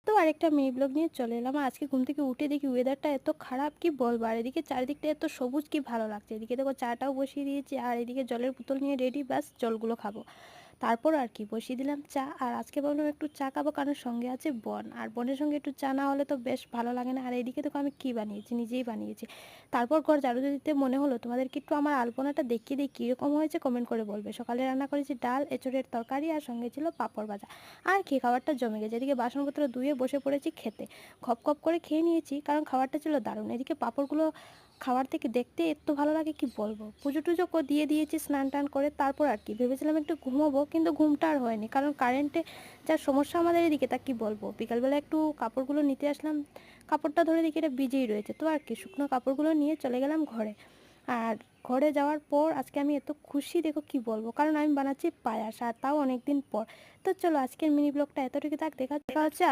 তো আরেকটা mini blog নিয়ে চলে এলাম। আর আজকে ঘুম থেকে উঠে দেখি ওয়েদারটা এত খারাপ কি বলবো। আর এদিকে চারিদিকটা এত সবুজ কি ভালো লাগছে। এদিকে দেখো চাটাও বসিয়ে দিয়েছি আর এদিকে জলের বোতল নিয়ে রেডি, ব্যাস জলগুলো খাবো। তারপর আর কি বসিয়ে দিলাম চা। আর আজকে ভাবলাম একটু চা খাবো, কারণ সঙ্গে আছে বোন। আর বোনের সঙ্গে একটু চা না হলে তো বেশ ভালো লাগে না। আর এইদিকে দেখো আমি কি বানিয়েছি, নিজেই বানিয়েছি। তারপর ঘর ঝাড়ু দিতে মনে হলো তোমাদেরকে একটু আমার আলপনাটা দেখিয়ে দিই কীরকম হয়েছে, কমেন্ট করে বলবে। সকালে রান্না করেছি ডাল, এঁচড়ের তরকারি আর সঙ্গে ছিল পাঁপড় ভাজা। আর কি খাবারটা জমে গেছে। এদিকে বাসনপত্র ধুয়ে বসে পড়েছি খেতে। খপ খপ করে খেয়ে নিয়েছি, কারণ খাবারটা ছিল দারুণ। এদিকে পাঁপড়গুলো খাবার থেকে দেখতে এত ভালো লাগে কি বলবো। পুজো টুজো দিয়ে দিয়েছি স্নান টান করে। তারপর আর কি ভেবেছিলাম একটু ঘুমোবো, কিন্তু ঘুমটা আর হয়নি, কারণ কারেন্টে যা সমস্যা আমাদের এদিকে তা কি বলবো। বিকালবেলা একটু কাপড়গুলো নিতে আসলাম, কাপড়টা ধরে দেখি এটা ভিজেই রয়েছে। তো আর কি শুকনো কাপড়গুলো নিয়ে চলে গেলাম ঘরে। আর ঘরে যাওয়ার পর আজকে আমি এত খুশি দেখো কি বলবো, কারণ আমি বানাচ্ছি পায়াস, আর তাও অনেক দিন পর। তো চলো আজকের মিনি ব্লগটা এতটুকু থাক, দেখা হচ্ছে